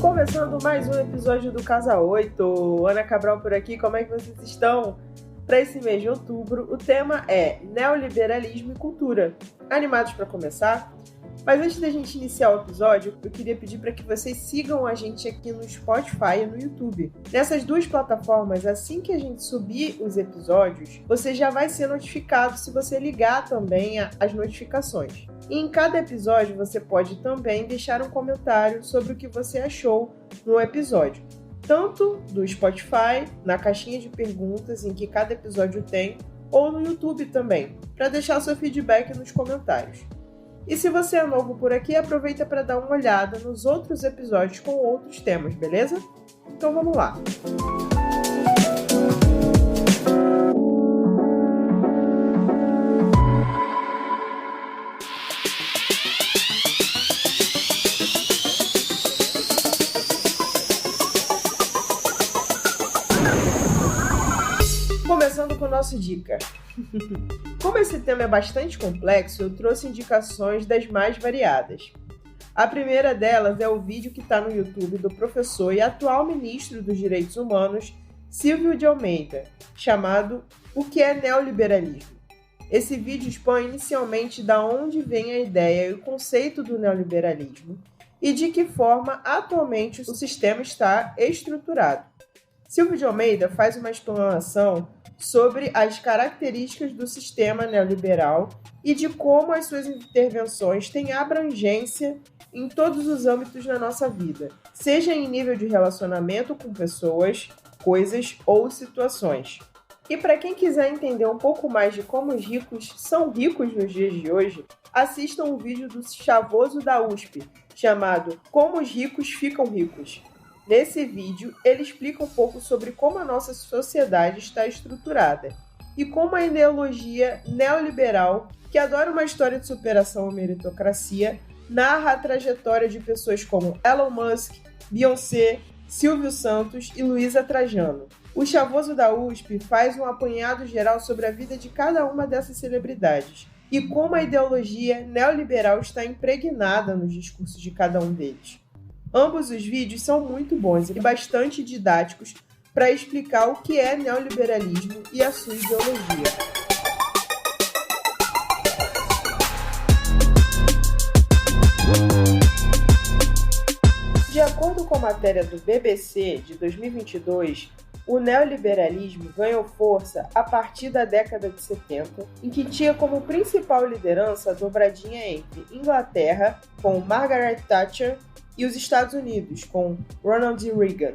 Começando mais um episódio do Casa 8. Ana Cabral por aqui, como é que vocês estão? Para esse mês de outubro, o tema é neoliberalismo e cultura. Animados para começar? Mas antes da gente iniciar o episódio, eu queria pedir para que vocês sigam a gente aqui no Spotify e no YouTube. Nessas duas plataformas, assim que a gente subir os episódios, você já vai ser notificado se você ligar também as notificações. E em cada episódio você pode também deixar um comentário sobre o que você achou no episódio. Tanto do Spotify, na caixinha de perguntas em que cada episódio tem, ou no YouTube também, para deixar seu feedback nos comentários. E se você é novo por aqui, aproveita para dar uma olhada nos outros episódios com outros temas, beleza? Então vamos lá! Começando com o nosso Dica. Como esse tema é bastante complexo, eu trouxe indicações das mais variadas. A primeira delas é o vídeo que está no YouTube do professor e atual ministro dos Direitos Humanos, Silvio de Almeida, chamado O que é Neoliberalismo? Esse vídeo expõe inicialmente de onde vem a ideia e o conceito do neoliberalismo e de que forma atualmente o sistema está estruturado. Silvio de Almeida faz uma explanação sobre as características do sistema neoliberal e de como as suas intervenções têm abrangência em todos os âmbitos da nossa vida, seja em nível de relacionamento com pessoas, coisas ou situações. E para quem quiser entender um pouco mais de como os ricos são ricos nos dias de hoje, assistam um vídeo do Chavoso da USP, chamado Como os Ricos Ficam Ricos. Nesse vídeo, ele explica um pouco sobre como a nossa sociedade está estruturada e como a ideologia neoliberal, que adora uma história de superação e meritocracia, narra a trajetória de pessoas como Elon Musk, Beyoncé, Silvio Santos e Luísa Trajano. O Chavoso da USP faz um apanhado geral sobre a vida de cada uma dessas celebridades e como a ideologia neoliberal está impregnada nos discursos de cada um deles. Ambos os vídeos são muito bons e bastante didáticos para explicar o que é neoliberalismo e a sua ideologia. De acordo com a matéria do BBC de 2022, o neoliberalismo ganhou força a partir da década de 70, em que tinha como principal liderança a dobradinha entre Inglaterra, com Margaret Thatcher, e os Estados Unidos, com Ronald Reagan.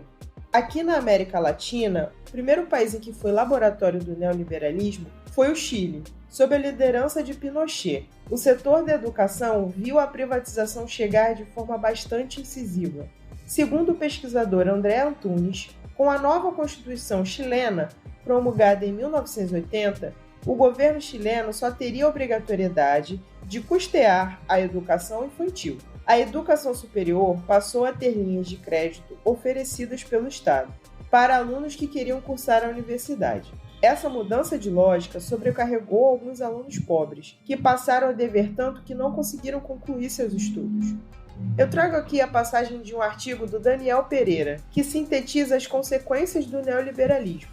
Aqui na América Latina, o primeiro país em que foi laboratório do neoliberalismo foi o Chile, sob a liderança de Pinochet. O setor da educação viu a privatização chegar de forma bastante incisiva. Segundo o pesquisador André Antunes, com a nova Constituição chilena, promulgada em 1980, o governo chileno só teria a obrigatoriedade de custear a educação infantil. A educação superior passou a ter linhas de crédito oferecidas pelo Estado para alunos que queriam cursar a universidade. Essa mudança de lógica sobrecarregou alguns alunos pobres, que passaram a dever tanto que não conseguiram concluir seus estudos. Eu trago aqui a passagem de um artigo do Daniel Pereira, que sintetiza as consequências do neoliberalismo.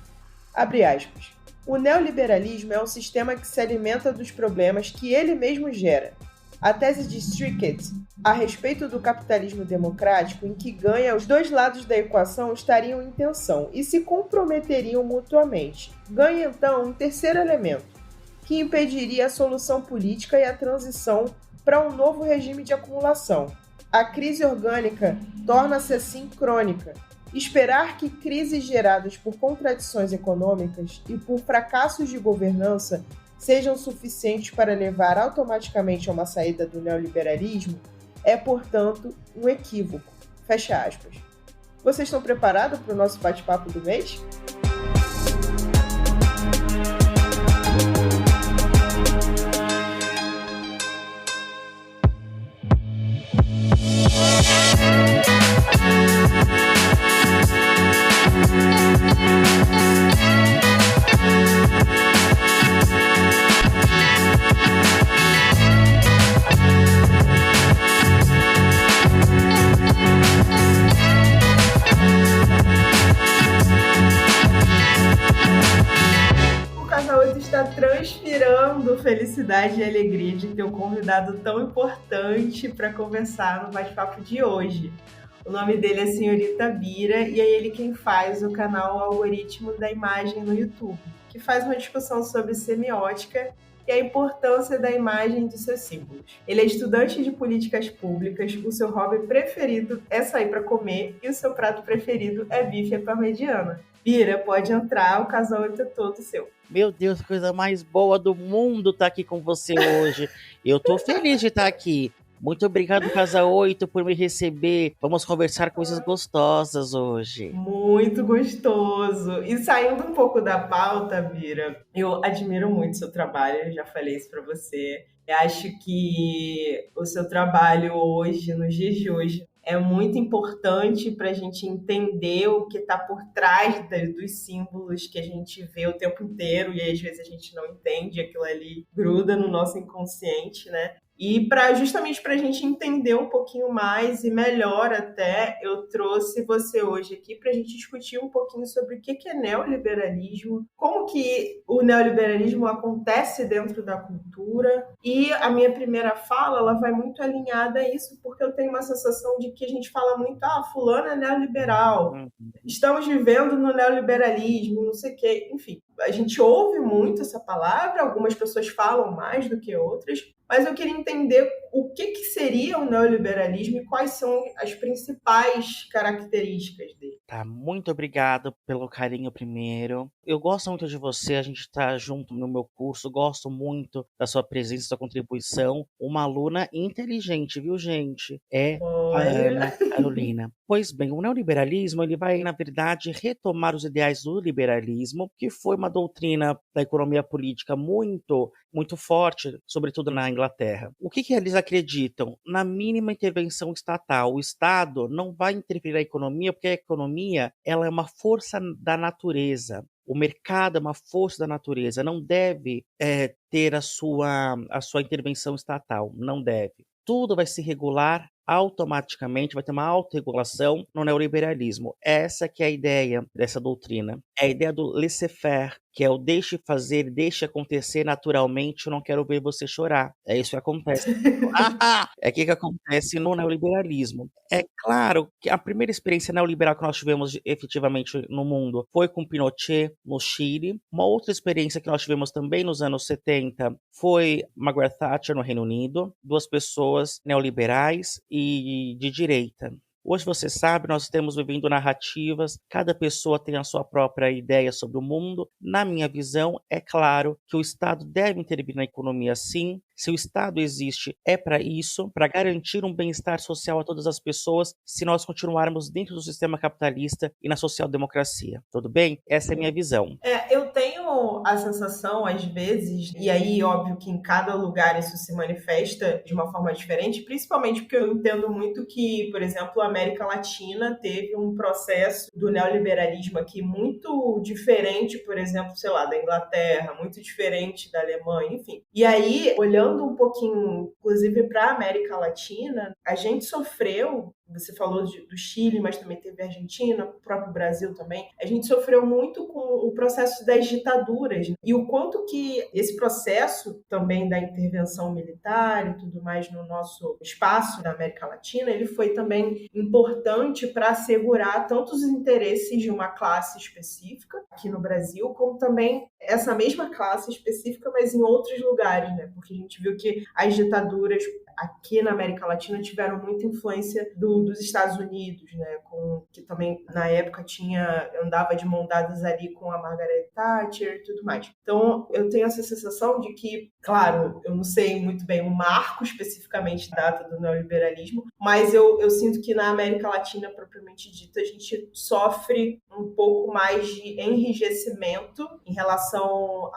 Abre aspas. O neoliberalismo é um sistema que se alimenta dos problemas que ele mesmo gera. A tese de Strickett a respeito do capitalismo democrático, em que ganha os dois lados da equação estariam em tensão e se comprometeriam mutuamente. Ganha então um terceiro elemento, que impediria a solução política e a transição para um novo regime de acumulação. A crise orgânica torna-se assim crônica. Esperar que crises geradas por contradições econômicas e por fracassos de governança sejam suficientes para levar automaticamente a uma saída do neoliberalismo é, portanto, um equívoco. Fecha aspas. Vocês estão preparados para o nosso bate-papo do mês? felicidade e alegria de ter um convidado tão importante para conversar no bate-papo de hoje. O nome dele é Senhorita Bira e é ele quem faz o canal Algoritmo da Imagem no YouTube, que faz uma discussão sobre semiótica e a importância da imagem de seus símbolos. Ele é estudante de políticas públicas, o seu hobby preferido é sair para comer e o seu prato preferido é bife à parmegiana. Bira, pode entrar, o casal é todo seu. Meu Deus, a coisa mais boa do mundo tá aqui com você hoje. Eu tô feliz de estar aqui. Muito obrigado, Casa 8, por me receber. Vamos conversar coisas gostosas hoje. Muito gostoso. E saindo um pouco da pauta, Bira, eu admiro muito seu trabalho, eu já falei isso para você. Eu acho que o seu trabalho hoje, nos dias de hoje, é muito importante para a gente entender o que está por trás dos símbolos que a gente vê o tempo inteiro e às vezes a gente não entende, aquilo ali gruda no nosso inconsciente, né? E justamente para a gente entender um pouquinho mais e melhor até, eu trouxe você hoje aqui para a gente discutir um pouquinho sobre o que é neoliberalismo, como que o neoliberalismo acontece dentro da cultura. E a minha primeira fala, ela vai muito alinhada a isso, porque eu tenho uma sensação de que a gente fala muito, fulano é neoliberal, estamos vivendo no neoliberalismo, não sei o quê, enfim. A gente ouve muito essa palavra, algumas pessoas falam mais do que outras, mas eu queria entender o que seria o neoliberalismo e quais são as principais características dele. Tá, muito obrigado pelo carinho primeiro. Eu gosto muito de você, a gente tá junto no meu curso, gosto muito da sua presença, da sua contribuição. Uma aluna inteligente, viu, gente? É a Ana Carolina. Pois bem, o neoliberalismo, ele vai, na verdade, retomar os ideais do liberalismo, que foi uma doutrina da economia política muito forte, sobretudo na Inglaterra. O que eles acreditam? Na mínima intervenção estatal. O Estado não vai interferir na economia, porque a economia, ela é uma força da natureza. O mercado é uma força da natureza, não deve ter a sua intervenção estatal, não deve. Tudo vai se regular automaticamente, vai ter uma autorregulação no neoliberalismo. Essa que é a ideia dessa doutrina. É a ideia do laissez-faire, que é o deixe fazer, deixe acontecer naturalmente, eu não quero ver você chorar. É isso que acontece. É o que acontece no neoliberalismo. É claro que a primeira experiência neoliberal que nós tivemos efetivamente no mundo foi com Pinochet, no Chile. Uma outra experiência que nós tivemos também nos anos 70 foi Margaret Thatcher, no Reino Unido. Duas pessoas neoliberais e de direita. Hoje, você sabe, nós estamos vivendo narrativas, cada pessoa tem a sua própria ideia sobre o mundo. Na minha visão, é claro que o Estado deve intervir na economia, sim. Se o Estado existe, é para isso, para garantir um bem-estar social a todas as pessoas, se nós continuarmos dentro do sistema capitalista e na social-democracia. Tudo bem? Essa é a minha visão. Eu tenho a sensação, às vezes, e aí, óbvio que em cada lugar isso se manifesta de uma forma diferente, principalmente porque eu entendo muito que, por exemplo, a América Latina teve um processo do neoliberalismo aqui muito diferente, por exemplo, sei lá, da Inglaterra, muito diferente da Alemanha, enfim. E aí, olhando um pouquinho, inclusive, para a América Latina, a gente sofreu, você falou do Chile, mas também teve a Argentina, o próprio Brasil também, a gente sofreu muito com o processo das ditaduras, né? E o quanto que esse processo também da intervenção militar e tudo mais no nosso espaço da América Latina, ele foi também importante para assegurar tanto os interesses de uma classe específica aqui no Brasil, como também essa mesma classe específica, mas em outros lugares, né? Porque a gente viu que as ditaduras aqui na América Latina tiveram muita influência dos Estados Unidos, né? Que também na época andava de mão dadas ali com a Margaret Thatcher e tudo mais. Então eu tenho essa sensação de que, claro, eu não sei muito bem o marco especificamente da data do neoliberalismo, mas eu sinto que na América Latina propriamente dita a gente sofre um pouco mais de enrijecimento em relação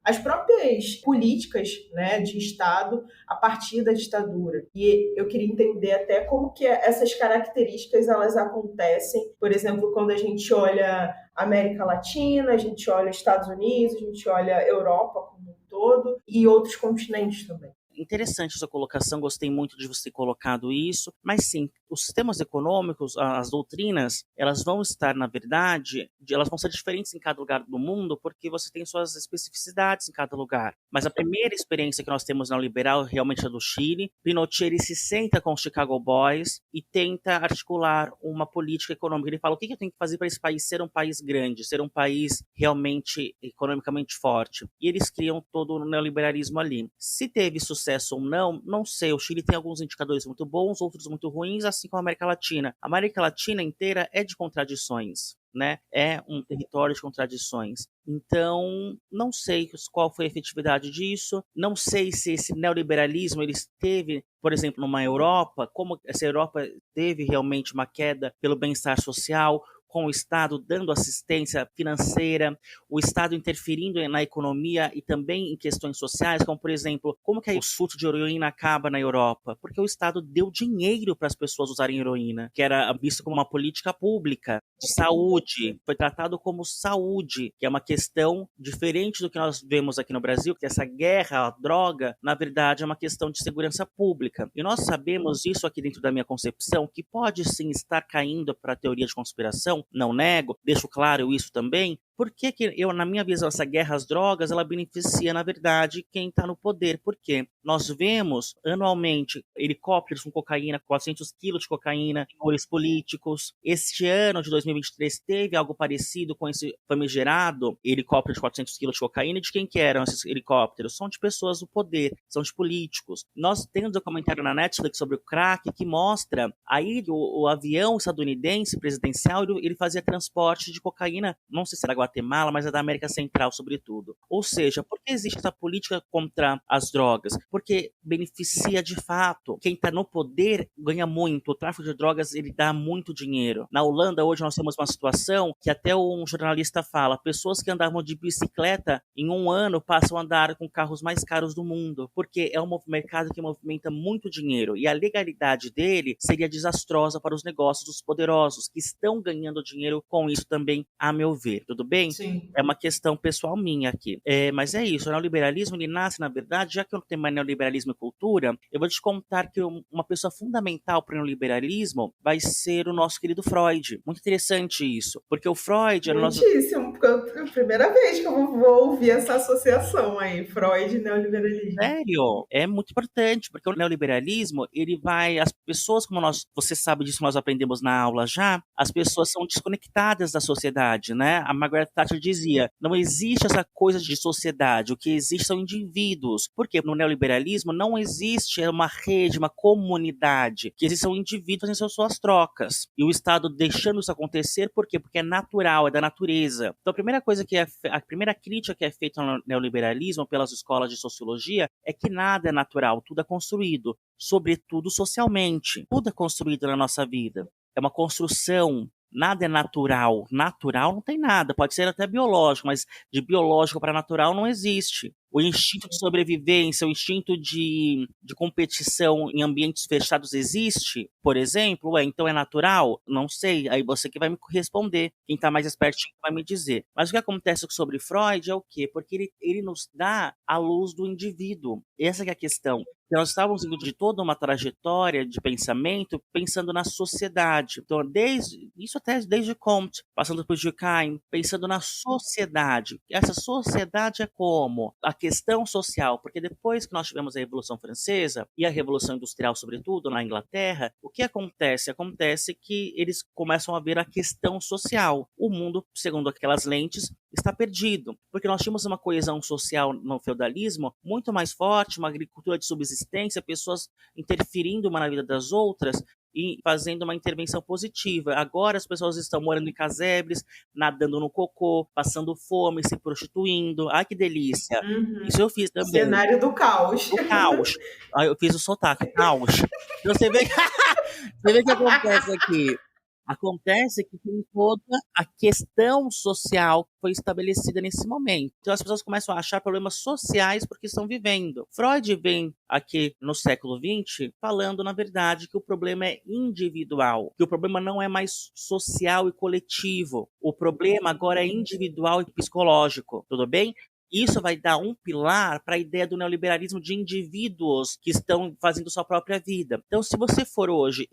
às próprias políticas, né, de Estado a partir da ditadura. E eu queria entender até como que essas características elas acontecem. Por exemplo, quando a gente olha América Latina, a gente olha Estados Unidos, a gente olha Europa como um todo e outros continentes também. Interessante sua colocação, gostei muito de você ter colocado isso, mas sim, os sistemas econômicos, as doutrinas, elas vão estar, na verdade, elas vão ser diferentes em cada lugar do mundo, porque você tem suas especificidades em cada lugar. Mas a primeira experiência que nós temos neoliberal realmente é do Chile. Pinochet, ele se senta com os Chicago Boys e tenta articular uma política econômica. Ele fala, o que eu tenho que fazer para esse país ser um país grande, ser um país realmente economicamente forte? E eles criam todo o neoliberalismo ali. Se teve sucesso ou não, não sei. O Chile tem alguns indicadores muito bons, outros muito ruins, assim como a América Latina. A América Latina inteira é de contradições, né? É um território de contradições. Então, não sei qual foi a efetividade disso, não sei se esse neoliberalismo ele esteve, por exemplo, numa Europa, como essa Europa teve realmente uma queda pelo bem-estar social, com o Estado dando assistência financeira, o Estado interferindo na economia e também em questões sociais, como, por exemplo, como que o surto de heroína acaba na Europa? Porque o Estado deu dinheiro para as pessoas usarem heroína, que era visto como uma política pública de saúde, foi tratado como saúde, que é uma questão diferente do que nós vemos aqui no Brasil, que essa guerra à droga, na verdade, é uma questão de segurança pública. E nós sabemos isso aqui dentro da minha concepção, que pode sim estar caindo para a teoria de conspiração, não nego, deixo claro isso também. Por que eu, na minha visão, essa guerra às drogas, ela beneficia, na verdade, quem está no poder? Por quê? Nós vemos, anualmente, helicópteros com cocaína, 400 quilos de cocaína, senhores políticos. Este ano de 2023 teve algo parecido com esse famigerado helicóptero de 400 quilos de cocaína. E de quem que eram esses helicópteros? São de pessoas do poder, são de políticos. Nós temos um documentário na Netflix sobre o crack que mostra aí o avião estadunidense presidencial, ele fazia transporte de cocaína, não sei se era Guatemala, mas é da América Central, sobretudo. Ou seja, por que existe essa política contra as drogas? Porque beneficia de fato. Quem está no poder ganha muito. O tráfico de drogas, ele dá muito dinheiro. Na Holanda, hoje, nós temos uma situação que até um jornalista fala, pessoas que andavam de bicicleta, em um ano, passam a andar com carros mais caros do mundo. Porque é um mercado que movimenta muito dinheiro. E a legalidade dele seria desastrosa para os negócios dos poderosos, que estão ganhando dinheiro com isso também, a meu ver. Tudo bem? Sim. É uma questão pessoal minha aqui. Mas é isso, o neoliberalismo ele nasce, na verdade, já que eu não tenho mais neoliberalismo e cultura, eu vou te contar que uma pessoa fundamental para o neoliberalismo vai ser o nosso querido Freud. Muito interessante isso, porque o Freud era o nosso... Muitíssimo, porque é a primeira vez que eu vou ouvir essa associação aí, Freud e neoliberalismo. Sério, é muito importante, porque o neoliberalismo, ele vai, as pessoas, como você sabe disso, nós aprendemos na aula já, as pessoas são desconectadas da sociedade, né? A Margaret Thatcher dizia, não existe essa coisa de sociedade, o que existe são indivíduos. Por quê? No neoliberalismo não existe uma rede, uma comunidade, que existem indivíduos fazendo suas trocas. E o Estado deixando isso acontecer, por quê? Porque é natural, é da natureza. Então a primeira crítica que é feita no neoliberalismo pelas escolas de sociologia é que nada é natural, tudo é construído, sobretudo socialmente. Tudo é construído na nossa vida. É uma construção, nada é natural. Natural não tem nada, pode ser até biológico, mas de biológico para natural não existe. O instinto de sobrevivência, o instinto de competição em ambientes fechados existe, por exemplo? Então é natural? Não sei. Aí você que vai me responder. Quem está mais espertinho vai me dizer. Mas o que acontece sobre Freud é o quê? Porque ele nos dá a luz do indivíduo. Essa que é a questão. Nós estávamos indo de toda uma trajetória de pensamento, pensando na sociedade. Então, desde Comte, passando por Durkheim, pensando na sociedade. Essa sociedade é como? A questão social, porque depois que nós tivemos a Revolução Francesa e a Revolução Industrial, sobretudo na Inglaterra, o que acontece? Acontece que eles começam a ver a questão social. O mundo, segundo aquelas lentes, está perdido, porque nós tínhamos uma coesão social no feudalismo muito mais forte, uma agricultura de subsistência, pessoas interferindo uma na vida das outras e fazendo uma intervenção positiva. Agora as pessoas estão morando em casebres, nadando no cocô, passando fome, se prostituindo. Ai, que delícia. Uhum. Isso eu fiz também. Cenário do caos. Do caos. Eu fiz o sotaque, caos. Então você vê o que acontece aqui. Acontece que tem toda a questão social que foi estabelecida nesse momento. Então as pessoas começam a achar problemas sociais porque estão vivendo. Freud vem aqui no século XX falando, na verdade, que o problema é individual, que o problema não é mais social e coletivo. O problema agora é individual e psicológico, tudo bem? Isso vai dar um pilar para a ideia do neoliberalismo de indivíduos que estão fazendo sua própria vida. Então, se você for hoje,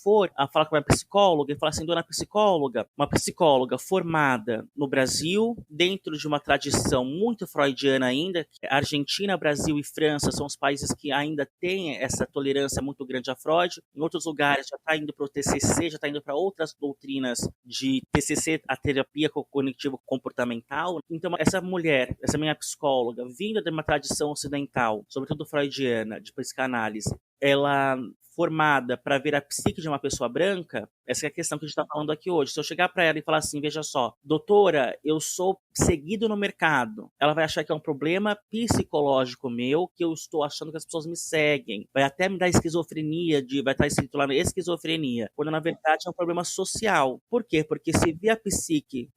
for a falar com uma psicóloga e falar assim, dona psicóloga, uma psicóloga formada no Brasil, dentro de uma tradição muito freudiana ainda, Argentina, Brasil e França são os países que ainda têm essa tolerância muito grande a Freud. Em outros lugares já está indo para o TCC, já está indo para outras doutrinas de TCC, a terapia cognitivo-comportamental. Então, essa mulher, essa minha psicóloga, vinda de uma tradição ocidental, sobretudo freudiana, de psicanálise, ela formada para ver a psique de uma pessoa branca, essa é a questão que a gente está falando aqui hoje. Se eu chegar para ela e falar assim, veja só, doutora, eu sou seguido no mercado, ela vai achar que é um problema psicológico meu, que eu estou achando que as pessoas me seguem, vai até me dar esquizofrenia, vai estar escrito lá esquizofrenia, quando na verdade é um problema social. Por quê? Porque se vê a psique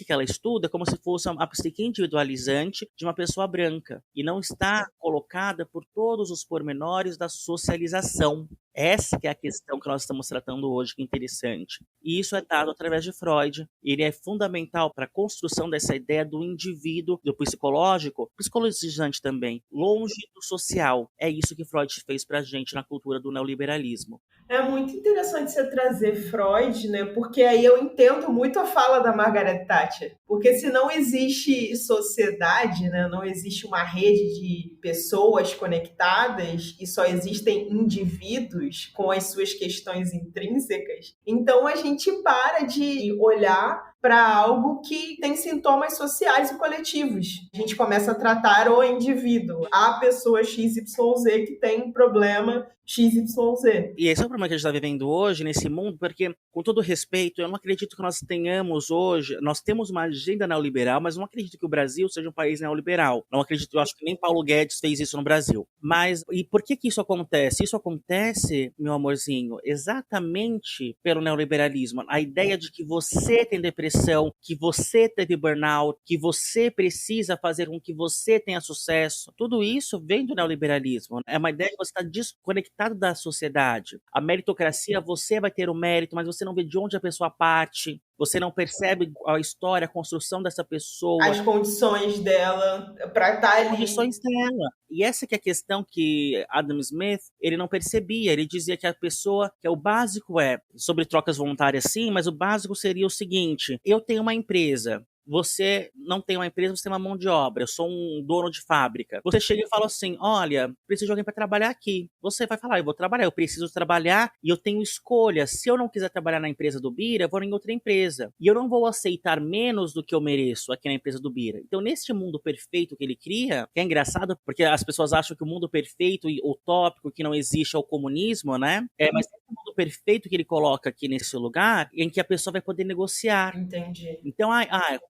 que ela estuda é como se fosse a psique individualizante de uma pessoa branca, e não está colocada por todos os pormenores da socialização. Essa que é a questão que nós estamos tratando hoje, que é interessante. E isso é dado através de Freud. Ele é fundamental para a construção dessa ideia do indivíduo, do psicológico, psicologizante também, longe do social. É isso que Freud fez para a gente na cultura do neoliberalismo. É muito interessante você trazer Freud, né? Porque aí eu entendo muito a fala da Margaret Thatcher. Porque se não existe sociedade, né? Não existe uma rede de pessoas conectadas e só existem indivíduos com as suas questões intrínsecas, então a gente para de olhar para algo que tem sintomas sociais e coletivos. A gente começa a tratar o indivíduo, a pessoa XYZ que tem um problema XYZ. E esse é o problema que a gente está vivendo hoje nesse mundo, porque, com todo respeito, eu não acredito que nós tenhamos hoje, nós temos uma agenda neoliberal, mas não acredito que o Brasil seja um país neoliberal. Não acredito, eu acho que nem Paulo Guedes fez isso no Brasil. Mas, e por que isso acontece? Isso acontece, meu amorzinho, exatamente pelo neoliberalismo. A ideia de que você tem depressão, que você teve burnout, que você precisa fazer com que você tenha sucesso. Tudo isso vem do neoliberalismo. É uma ideia que você está desconectado da sociedade. A meritocracia, você vai ter o mérito, mas você não vê de onde a pessoa parte, você não percebe a história, a construção dessa pessoa. As condições dela para estar ali. As condições dela. E essa que é a questão que Adam Smith, ele não percebia. Ele dizia que a pessoa, que o básico sobre trocas voluntárias sim, mas o básico seria o seguinte, eu tenho uma empresa, você não tem uma empresa, você tem uma mão de obra, eu sou um dono de fábrica. Você chega e fala assim, olha, preciso de alguém para trabalhar aqui. Você vai falar, eu vou trabalhar, eu preciso trabalhar e eu tenho escolha. Se eu não quiser trabalhar na empresa do Bira, eu vou em outra empresa. E eu não vou aceitar menos do que eu mereço aqui na empresa do Bira. Então, neste mundo perfeito que ele cria, que é engraçado, porque as pessoas acham que o mundo perfeito e utópico que não existe é o comunismo, né? Mas é o mundo perfeito que ele coloca aqui nesse lugar, em que a pessoa vai poder negociar. Entendi. Então,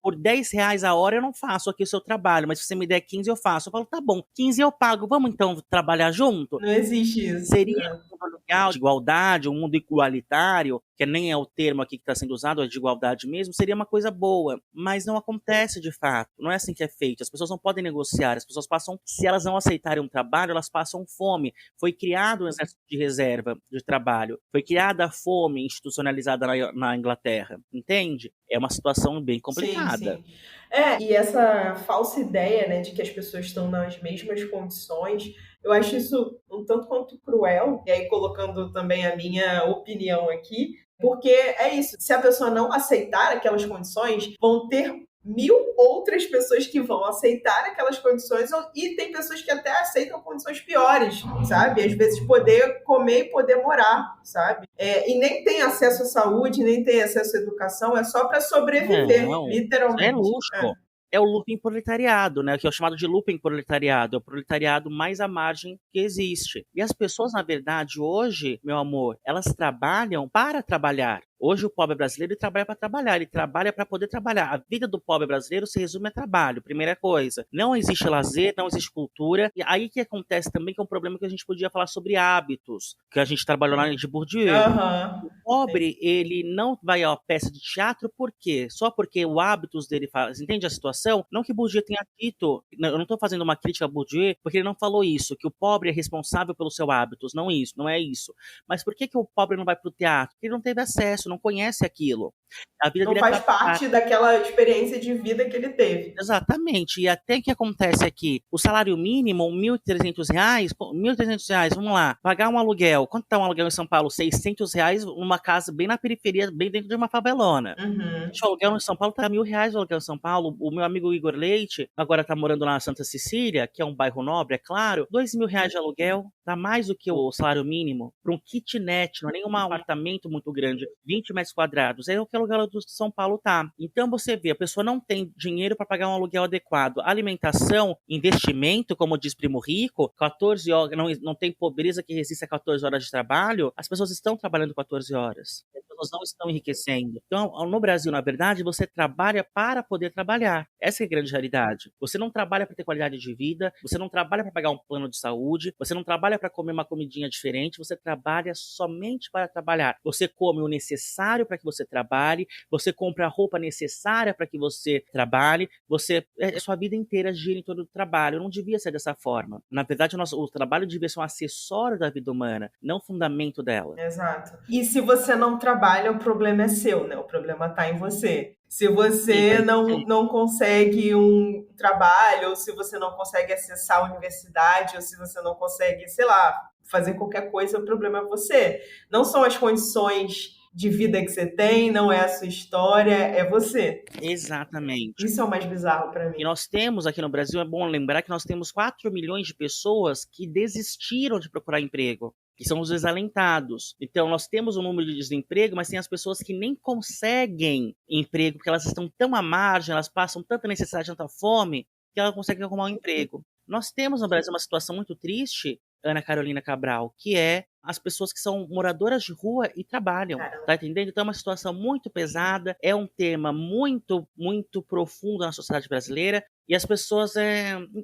por R$10 a hora eu não faço aqui o seu trabalho, mas se você me der 15 eu faço. Eu falo, tá bom, 15 eu pago, vamos então trabalhar junto? Não existe isso. Seria um mundo legal, de igualdade, um mundo igualitário, que nem é o termo aqui que está sendo usado, é de igualdade mesmo, seria uma coisa boa, mas não acontece de fato, não é assim que é feito, as pessoas não podem negociar, as pessoas passam, se elas não aceitarem um trabalho, elas passam fome. Foi criado um exército de reserva de trabalho, foi criada a fome institucionalizada na Inglaterra, entende? É uma situação bem complicada. Sim, sim. E essa falsa ideia, né, de que as pessoas estão nas mesmas condições, eu acho isso um tanto quanto cruel, e aí colocando também a minha opinião aqui, porque é isso, se a pessoa não aceitar aquelas condições, vão ter 1000 outras pessoas que vão aceitar aquelas condições e tem pessoas que até aceitam condições piores, sabe? Às vezes poder comer e poder morar, sabe? E nem tem acesso à saúde, nem tem acesso à educação, é só para sobreviver, literalmente. É luxo. É o looping proletariado, né? Que é o chamado de looping proletariado. É o proletariado mais à margem que existe. E as pessoas, na verdade, hoje, meu amor, elas trabalham para trabalhar. Hoje o pobre brasileiro ele trabalha para trabalhar, ele trabalha para poder trabalhar. A vida do pobre brasileiro se resume a trabalho, primeira coisa. Não existe lazer, não existe cultura. E aí que acontece também que é um problema que a gente podia falar sobre hábitos, que a gente trabalhou lá de Bourdieu. Uhum. O pobre, ele não vai a peça de teatro, por quê? Só porque o hábitos dele faz. Entende a situação? Não que Bourdieu tenha dito, eu não estou fazendo uma crítica a Bourdieu, porque ele não falou isso, que o pobre é responsável pelos seus hábitos, não isso, não é isso. Mas por que o pobre não vai para o teatro? Porque ele não teve acesso, não conhece aquilo. A vida Não dele é faz trabalhar. parte daquela experiência de vida que ele teve. Exatamente. E até que acontece aqui, o salário mínimo, R$ 1.300, R$ 1.300, vamos lá, pagar um aluguel. Quanto tá um aluguel em São Paulo? R$ 600, numa casa bem na periferia, bem dentro de uma favelona. Uhum. O aluguel em São Paulo tá R$ 1.000 o aluguel em São Paulo. O meu amigo Igor Leite, agora tá morando lá na Santa Cecília, que é um bairro nobre, é claro. R$ 2.000 de aluguel, dá mais do que o salário mínimo para um kitnet, não é nem um apartamento muito grande, 20 metros quadrados. É o que o aluguel do São Paulo tá. Então você vê, a pessoa não tem dinheiro para pagar um aluguel adequado. Alimentação, investimento, como diz Primo Rico, 14 horas, não tem pobreza que resista a 14 horas de trabalho. As pessoas estão trabalhando 14 horas. As pessoas não estão enriquecendo. Então, no Brasil, na verdade, você trabalha para poder trabalhar. Essa é a grande realidade. Você não trabalha para ter qualidade de vida, você não trabalha para pagar um plano de saúde, você não trabalha para comer uma comidinha diferente, você trabalha somente para trabalhar. Você come o necessário para que você trabalhe, você compra a roupa necessária para que você trabalhe, a sua vida inteira gira em torno do trabalho. Não devia ser dessa forma. Na verdade, o trabalho devia ser um acessório da vida humana, não fundamento dela. Exato. E se você não trabalha, o problema é seu, né? O problema está em você. Se Sim, você tá não consegue um trabalho, ou se você não consegue acessar a universidade, ou se você não consegue, sei lá, fazer qualquer coisa, o problema é você. Não são as condições de vida que você tem, não é a sua história, é você. Exatamente. Isso é o mais bizarro para mim. E nós temos aqui no Brasil, é bom lembrar que nós temos 4 milhões de pessoas que desistiram de procurar emprego, que são os desalentados. Então, nós temos um número de desemprego, mas tem as pessoas que nem conseguem emprego, porque elas estão tão à margem, elas passam tanta necessidade, tanta fome, que elas conseguem arrumar um emprego. Nós temos no Brasil uma situação muito triste, Ana Carolina Cabral, que é as pessoas que são moradoras de rua e trabalham, tá entendendo? Então é uma situação muito pesada, é um tema muito, muito profundo na sociedade brasileira, e as pessoas,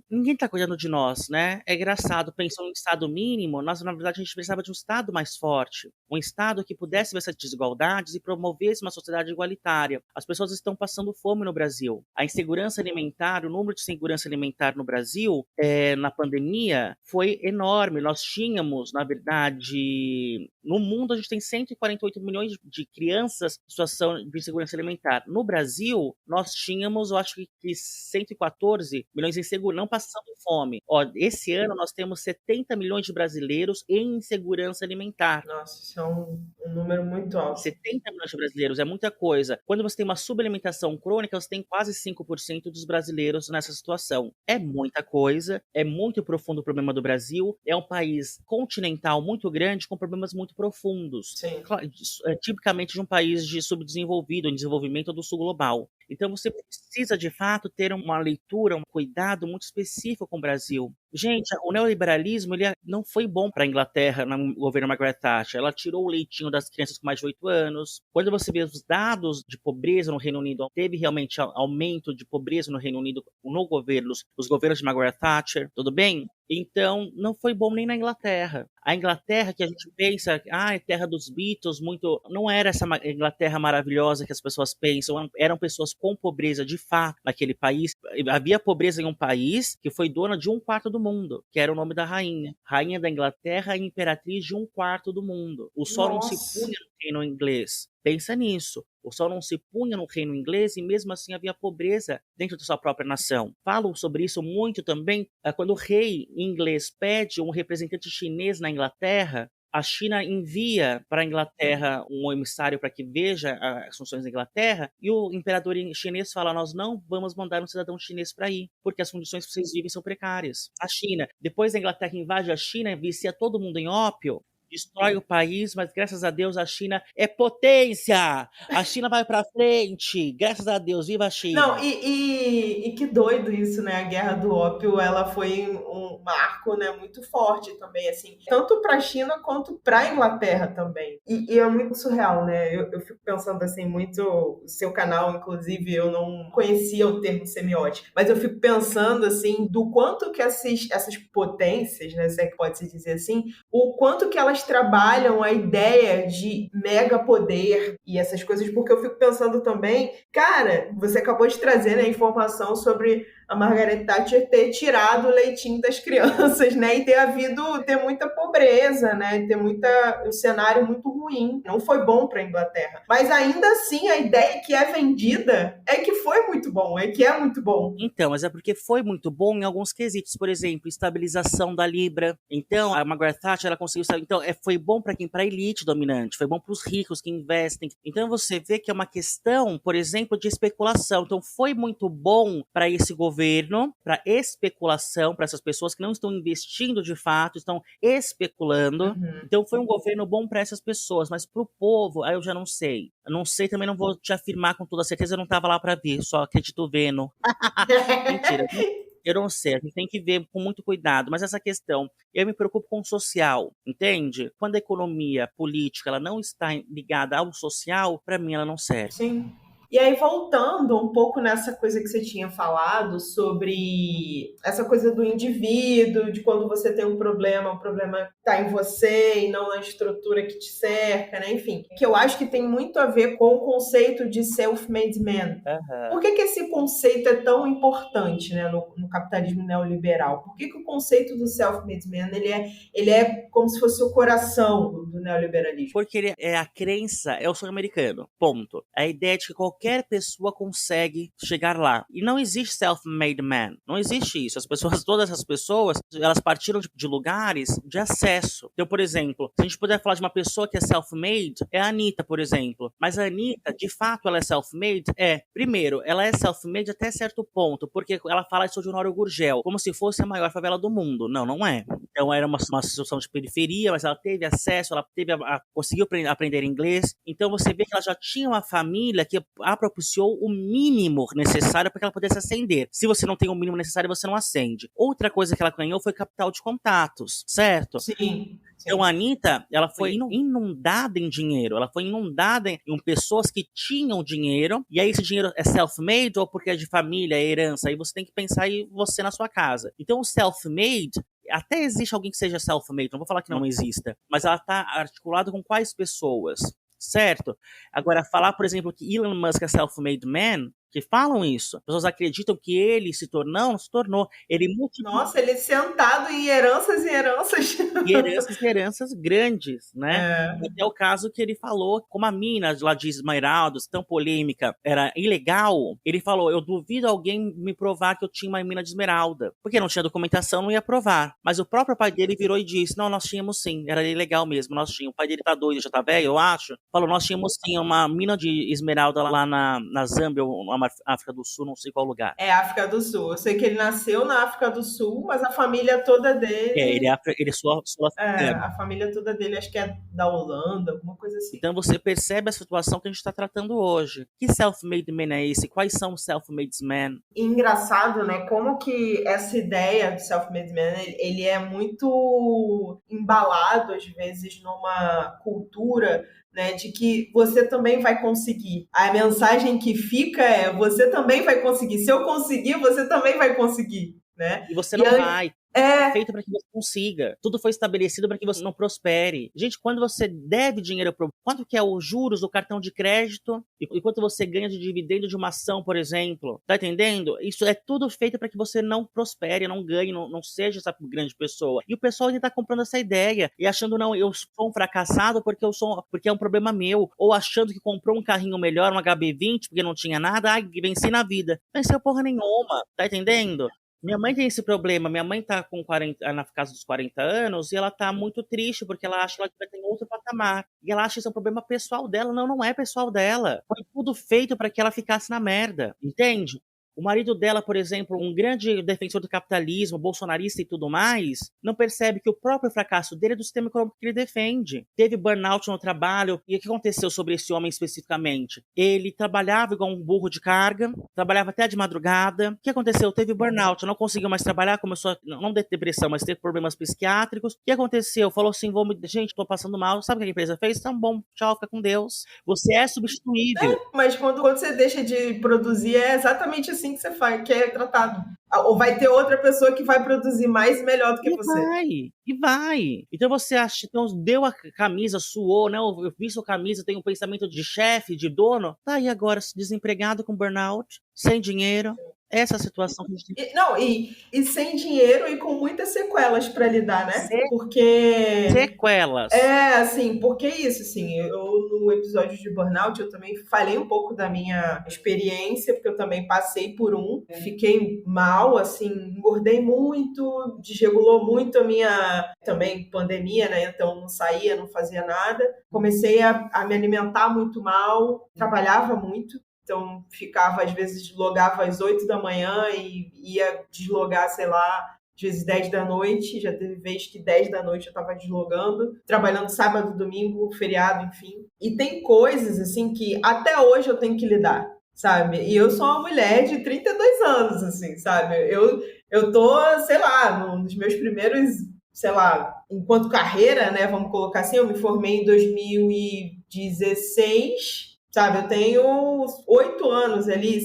ninguém tá cuidando de nós, né? É engraçado, pensando em Estado mínimo, nós, na verdade, a gente precisava de um Estado mais forte, um Estado que pudesse ver essas desigualdades e promovesse uma sociedade igualitária. As pessoas estão passando fome no Brasil. A insegurança alimentar, o número de insegurança alimentar no Brasil, na pandemia, foi enorme. Nós tínhamos, na verdade, no mundo a gente tem 148 milhões de crianças em situação de insegurança alimentar. No Brasil, nós tínhamos, eu acho que 114 milhões não passando fome. Esse ano nós temos 70 milhões de brasileiros em insegurança alimentar. Nossa, isso é um número muito alto. 70 milhões de brasileiros é muita coisa. Quando você tem uma subalimentação crônica, você tem quase 5% dos brasileiros nessa situação. É muita coisa, é muito profundo o problema do Brasil, é um país continental muito grande com problemas muito profundos. Sim. Tipicamente de um país de subdesenvolvido, em desenvolvimento do sul global. Então você precisa, de fato, ter uma leitura, um cuidado muito específico com o Brasil. Gente, o neoliberalismo ele não foi bom para a Inglaterra no governo Margaret Thatcher. Ela tirou o leitinho das crianças com mais de 8 anos. Quando você vê os dados de pobreza no Reino Unido, teve realmente aumento de pobreza no Reino Unido no governo, os governos de Margaret Thatcher, tudo bem? Então, não foi bom nem na Inglaterra. A Inglaterra que a gente pensa, é terra dos Beatles, não era essa Inglaterra maravilhosa que as pessoas pensam, eram pessoas com pobreza de fato naquele país. Havia pobreza em um país que foi dona de 1/4 do mundo, que era o nome da rainha. Rainha da Inglaterra e imperatriz de 1/4 do mundo. O sol não se punha no reino inglês. Pensa nisso. O sol não se punha no reino inglês e mesmo assim havia pobreza dentro da sua própria nação. Falo sobre isso muito também quando o rei inglês pede um representante chinês na Inglaterra. A China envia para a Inglaterra um emissário para que veja as funções da Inglaterra e o imperador chinês fala, nós não vamos mandar um cidadão chinês para ir, porque as condições que vocês vivem são precárias. A China, depois a Inglaterra invade a China, vicia todo mundo em ópio, destrói o país, mas graças a Deus a China é potência! A China vai pra frente! Graças a Deus, viva a China! Não, e que doido isso, né? A Guerra do Ópio, ela foi um marco, né, muito forte também, assim, tanto para a China quanto para a Inglaterra também. E é muito surreal, né? Eu fico pensando assim, muito, o seu canal, inclusive, eu não conhecia o termo semiótica, mas eu fico pensando, assim, do quanto que essas potências, né, se é que pode se dizer assim, o quanto que elas trabalham a ideia de mega poder e essas coisas, porque eu fico pensando também, cara, você acabou de trazer, né, informação sobre a Margaret Thatcher ter tirado o leitinho das crianças, né? E ter muita pobreza, né? Um cenário muito ruim. Não foi bom para a Inglaterra. Mas ainda assim, a ideia que é vendida é que foi muito bom, é que é muito bom. Então, mas é porque foi muito bom em alguns quesitos, por exemplo, estabilização da libra. Então, a Margaret Thatcher, ela conseguiu, então, foi bom para quem? Para a elite dominante, foi bom para os ricos que investem. Então, você vê que é uma questão, por exemplo, de especulação. Então, foi muito bom para esse governo, para especulação, para essas pessoas que não estão investindo de fato, estão especulando. Então, foi um governo bom para essas pessoas, mas para o povo, aí eu já não sei. Eu não sei, também não vou te afirmar com toda certeza, eu não estava lá para ver, só acredito vendo. Mentira. Eu não sei, a gente tem que ver com muito cuidado, mas essa questão, eu me preocupo com o social, entende? Quando a economia política ela não está ligada ao social, para mim ela não serve. Sim. E aí, voltando um pouco nessa coisa que você tinha falado sobre essa coisa do indivíduo, de quando você tem um problema, o problema está em você e não na estrutura que te cerca, né? Enfim, que eu acho que tem muito a ver com o conceito de self-made man. Por que esse conceito é tão importante, né, no capitalismo neoliberal? Por que o conceito do self-made man ele é como se fosse o coração do neoliberalismo? Porque ele é a crença, é o sonho americano, ponto. A ideia de que qualquer pessoa consegue chegar lá. E não existe self-made man. Não existe isso. As pessoas, todas as pessoas, elas partiram de lugares de acesso. Então, por exemplo, se a gente puder falar de uma pessoa que é self-made, é a Anitta, por exemplo. Mas a Anitta, de fato, ela é self-made? Primeiro, ela é self-made até certo ponto, porque ela fala isso de Honório Gurgel, como se fosse a maior favela do mundo. Não, não é. Então, era uma situação de periferia, mas ela teve acesso, ela teve conseguiu aprender inglês. Então, você vê que ela já tinha uma família que a propiciou o mínimo necessário para que ela pudesse ascender. Se você não tem o mínimo necessário, você não ascende. Outra coisa que ela ganhou foi capital de contatos, certo? Sim. Então, a Anitta, ela foi inundada em dinheiro. Ela foi inundada em pessoas que tinham dinheiro. E aí, esse dinheiro é self-made ou porque é de família, é herança? Aí você tem que pensar em você na sua casa. Então, o self-made, até existe alguém que seja self-made, não vou falar que não exista, mas ela está articulada com quais pessoas, certo? Agora, falar, por exemplo, que Elon Musk é self-made man, que falam isso. As pessoas acreditam que ele se tornou, não se tornou. Ele multiplicou. Nossa, ele sentado em heranças e heranças. E heranças grandes, né? Até o caso que ele falou, como a mina lá de Esmeraldas, tão polêmica, era ilegal, ele falou, eu duvido alguém me provar que eu tinha uma mina de esmeralda. Porque não tinha documentação, não ia provar. Mas o próprio pai dele virou e disse, não, nós tínhamos sim, era ilegal mesmo, nós tínhamos. O pai dele tá doido, já tá velho, eu acho. Falou, nós tínhamos sim uma mina de esmeralda lá na Zâmbia, na África do Sul, não sei qual lugar. É África do Sul. Eu sei que ele nasceu na África do Sul, mas a família toda dele... Ele é sul-africano. A família toda dele acho que é da Holanda, alguma coisa assim. Então você percebe a situação que a gente está tratando hoje. Que self-made man é esse? Quais são os self-made men? E engraçado, né? Como que essa ideia do self-made man, ele é muito embalado, às vezes, numa cultura, né, de que você também vai conseguir. A mensagem que fica é, você também vai conseguir. Se eu conseguir, você também vai conseguir, né? E você não vai. É feito para que você consiga. Tudo foi estabelecido para que você não prospere. Gente, quando você deve dinheiro pro... Quanto que é os juros do cartão de crédito e quanto você ganha de dividendo de uma ação, por exemplo? Tá entendendo? Isso é tudo feito para que você não prospere, não ganhe, não seja essa grande pessoa. E o pessoal ainda tá comprando essa ideia e achando, não, eu sou um fracassado porque é um problema meu. Ou achando que comprou um carrinho melhor, um HB20, porque não tinha nada, venci na vida. Venceu porra nenhuma, tá entendendo? Minha mãe tem esse problema. Minha mãe tá com 40, na casa dos 40 anos e ela tá muito triste porque ela acha que ela vai ter outro patamar. E ela acha que isso é um problema pessoal dela. Não, não é pessoal dela. Foi tudo feito para que ela ficasse na merda. Entende? O marido dela, por exemplo, um grande defensor do capitalismo, bolsonarista e tudo mais, não percebe que o próprio fracasso dele é do sistema econômico que ele defende. Teve burnout no trabalho. E o que aconteceu sobre esse homem especificamente? Ele trabalhava igual um burro de carga, trabalhava até de madrugada. O que aconteceu? Teve burnout, não conseguiu mais trabalhar, começou a não ter depressão, mas ter problemas psiquiátricos. O que aconteceu? Falou assim, gente, tô passando mal. Sabe o que a empresa fez? Tá bom, tchau, fica com Deus. Você é substituível. Mas quando você deixa de produzir, é exatamente assim que você faz, que é tratado. Ou vai ter outra pessoa que vai produzir mais e melhor do que você. Vai. Então você acha, então deu a camisa, suou, né? Eu vi sua camisa, tem um pensamento de chefe, de dono. Tá aí agora, desempregado com burnout, sem dinheiro. Essa situação que a gente Não, e sem dinheiro e com muitas sequelas para lidar, né? tem Porque sequelas. assim, porque isso, assim, eu no episódio de burnout eu também falei um pouco da minha experiência, porque eu também passei por fiquei mal, assim, engordei muito, desregulou muito a minha, também pandemia, né, então não saía, não fazia nada, comecei a me alimentar muito mal, trabalhava muito, então ficava, às vezes, deslogava às 8 da manhã e ia deslogar, sei lá, às vezes 10 da noite, já teve vez que 10 da noite eu estava deslogando, trabalhando sábado, domingo, feriado, enfim. E tem coisas, assim, que até hoje eu tenho que lidar, sabe? E eu sou uma mulher de 32 anos, assim, sabe? Eu tô, sei lá, nos meus primeiros, sei lá, enquanto carreira, né, vamos colocar assim, eu me formei em 2016, sabe? Eu tenho 8 anos ali,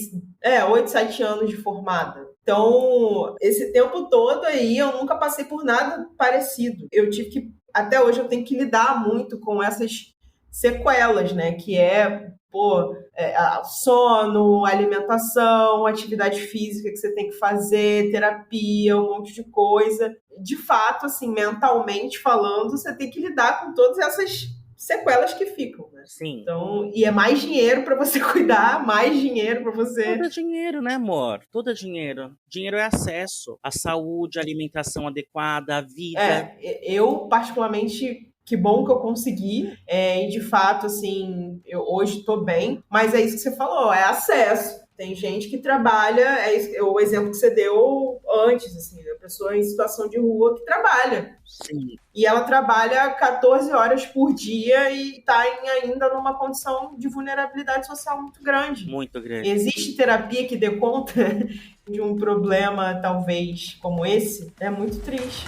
8, 7 anos de formada. Então, esse tempo todo aí, eu nunca passei por nada parecido. Eu tive que, até hoje, eu tenho que lidar muito com essas sequelas, né? Que sono, alimentação, atividade física que você tem que fazer, terapia, um monte de coisa. De fato, assim, mentalmente falando, você tem que lidar com todas essas sequelas que ficam, né? Sim. Então, e é mais dinheiro para você cuidar, mais dinheiro para você. Tudo é dinheiro, né, amor? Tudo é dinheiro. Dinheiro é acesso à saúde, à alimentação adequada, à vida. Eu, particularmente, que bom que eu consegui. E de fato, assim, eu hoje estou bem, mas é isso que você falou, é acesso. Tem gente que trabalha, o exemplo que você deu antes, assim, a pessoa em situação de rua que trabalha. Sim. E ela trabalha 14 horas por dia e está ainda numa condição de vulnerabilidade social muito grande. Muito grande. Existe terapia que dê conta de um problema, talvez, como esse? É muito triste.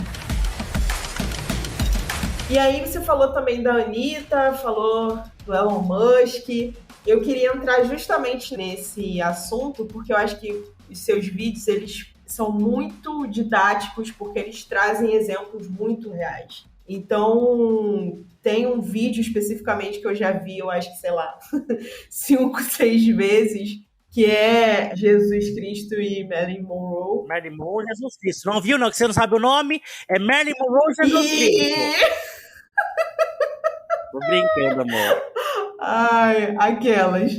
E aí você falou também da Anitta, falou do Elon Musk. Eu queria entrar justamente nesse assunto, porque eu acho que os seus vídeos, eles são muito didáticos, porque eles trazem exemplos muito reais. Então, tem um vídeo especificamente que eu já vi, eu acho que, sei lá, 5, 6 vezes, que é Jesus Cristo e Marilyn Monroe. Marilyn Monroe e Jesus Cristo. Não viu, não? Que você não sabe o nome? É Marilyn Monroe e Jesus Cristo. Tô brincando, amor. Ai, aquelas.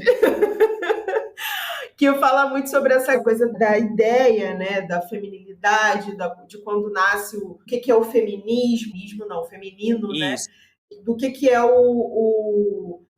Que fala muito sobre essa coisa da ideia, né, da feminilidade, de quando nasce o que é o feminismo, não, o feminino, né? Isso. Do que é